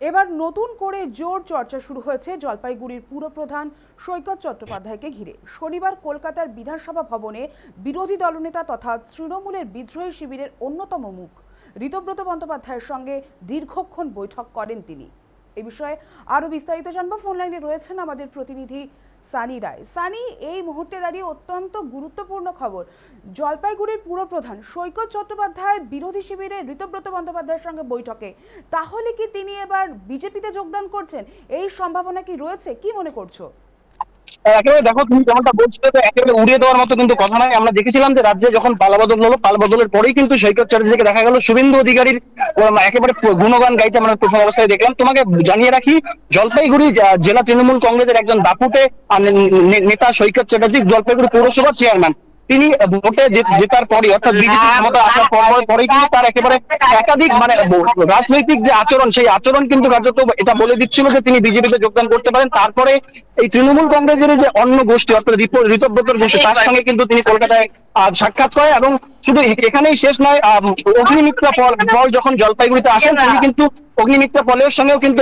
এবার নতুন করে জোর চর্চা শুরু হয়েছে জলপাইগুড়ির পুরপ্রধান সৈকত চট্টোপাধ্যায়কে ঘিরে। শনিবার কলকাতার বিধানসভা ভবনে বিরোধী দলনেতা তথা তৃণমূলের বিদ্রোহী শিবিরের অন্যতম মুখ ঋতব্রত বন্দ্যোপাধ্যায়ের সঙ্গে দীর্ঘক্ষণ বৈঠক করেন তিনি। এই বিষয়ে আরো বিস্তারিত জানবো, ফোন লাইনে রয়েছেন আমাদের প্রতিনিধি সানি রায়। সানি, এই মুহূর্তে দাঁড়িয়ে অত্যন্ত গুরুত্বপূর্ণ খবর, জলপাইগুড়ির পুরপ্রধান সৈকত চট্টোপাধ্যায় বিরোধী শিবিরে ঋতব্রত বন্দ্যোপাধ্যায়ের সঙ্গে বৈঠকে। তাহলে কি তিনি এবার বিজেপিতে যোগদান করছেন? এই সম্ভাবনা কি রয়েছে? কি মনে করছো? একেবারে দেখো, তুমি যেমনটা বলছিলে তো একেবারে উড়িয়ে দেওয়ার মতো কিন্তু কথা নয়। আমরা দেখেছিলাম যে রাজ্যে যখন পালাবদল হলো, পালাবদলের পরেই কিন্তু সৈকত চ্যাটার্জিকে দেখা গেল শুভেন্দু অধিকারীর একেবারে গুণগান গাইতে আমরা প্রথম অবস্থায় দেখলাম। তোমাকে জানিয়ে রাখি, জলপাইগুড়ি জেলা তৃণমূল কংগ্রেসের একজন দাপুটে নেতা সৈকত চ্যাটার্জি জলপাইগুড়ি পৌরসভার চেয়ারম্যান। তিনি ভোটে জেতার পরে অর্থাৎ বিজেপি ক্ষমতা আসার পরেই কিন্তু তার একেবারে একাধিক রাজনৈতিক যে আচরণ, সেই আচরণ কিন্তু কার্যত এটা বলে দিচ্ছিল যে তিনি বিজেপিতে যোগদান করতে পারেন। তারপরে এই তৃণমূল কংগ্রেসের যে অন্য গোষ্ঠী অর্থাৎ ঋতব্রতর গোষ্ঠী, তার সঙ্গে কিন্তু তিনি কলকাতায় সাক্ষাৎ করে এবং শুধু এখানেই শেষ নয়, অগ্নিমিত্রা পল যখন জলপাইগুড়িতে আসেন তিনি কিন্তু অগ্নিমিত্রা পলের সঙ্গেও কিন্তু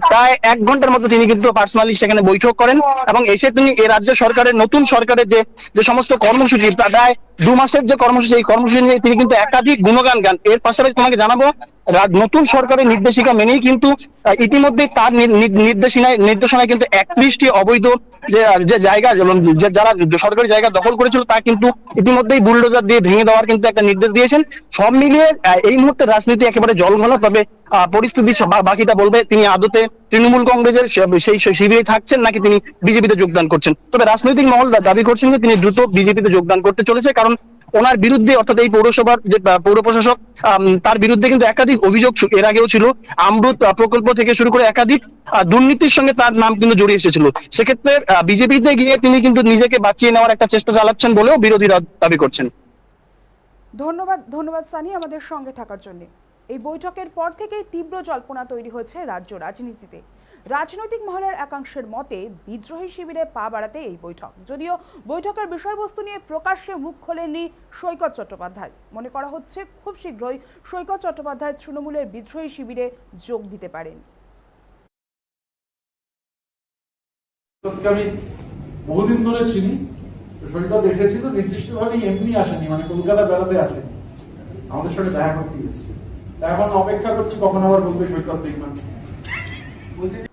প্রায় 1 ঘন্টার মতো তিনি কিন্তু পার্সোনালি সেখানে বৈঠক করেন এবং এসে তিনি এই রাজ্য সরকারের নতুন সরকারের যে সমস্ত কর্মসূচি, প্রায় 2 মাসের যে কর্মসূচি, এই কর্মসূচি নিয়ে তিনি কিন্তু একাধিক গুণগান গান। এর পাশাপাশি তোমাকে জানাবো, নতুন সরকারের নির্দেশিকা মেনেই কিন্তু ইতিমধ্যে তার নির্দেশনায় কিন্তু 31টি অবৈধ যে জায়গা, যারা সরকারি জায়গা দখল করেছিল তা কিন্তু ইতিমধ্যেই বুলডোজার দিয়ে ভেঙে দেওয়ার কিন্তু একটা নির্দেশ দিয়েছেন। সব মিলিয়ে এই মুহূর্তে রাজনীতি একেবারে জলঘোলা। তবে পরিস্থিতি বাকিটা বলবে তিনি আদতে তৃণমূল কংগ্রেসের সেই শিবিরে থাকছেন নাকি তিনি বিজেপিতে যোগদান করছেন। তবে রাজনৈতিক মহল দাবি করছেন যে তিনি দ্রুত বিজেপিতে যোগদান করতে চলেছে, কারণ ওনার বিরুদ্ধে অর্থাৎ এই পৌরসভার যে পৌর প্রশাসক, তার বিরুদ্ধে কিন্তু একাধিক অভিযোগ এর আগেও ছিল। অমৃত প্রকল্প থেকে শুরু করে একাধিক দুর্নীতির সঙ্গে তার নাম কিন্তু জড়িয়ে এসেছিল। সেক্ষেত্রে বিজেপিতে গিয়ে তিনি কিন্তু নিজেকে বাঁচিয়ে নেওয়ার একটা চেষ্টা চালাচ্ছেন বলেও বিরোধীরা দাবি করছেন। ধন্যবাদ সানি আমাদের সঙ্গে থাকার জন্য। এই বৈঠকের পর থেকেই তীব্র জল্পনা তৈরি হয়েছে রাজ্য রাজনীতিতে। রাজনৈতিক মহলের একাংশের মতে বিদ্রোহী শিবিরে পা বাড়াতে এই বৈঠক। যদিও বৈঠকের বিষয়বস্তু নিয়ে প্রকাশ্যে মুখ খোলেননি সৈকত চট্টোপাধ্যায়। মনে করা হচ্ছে খুব শীঘ্রই সৈকত চট্টোপাধ্যায় তৃণমূলের বিদ্রোহী শিবিরে যোগ দিতে পারেন। আমি বহুদিন ধরে চিনি। সৈকত এসেছিল নির্দিষ্টভাবে, এমনি আসেনি, মানে কলকাতা বেড়াতে আসেনি, আমাদের সঙ্গে দেখা করতে গেছে। এখন অপেক্ষা করছি কখন আবার বলবে সৈকত বেইমান।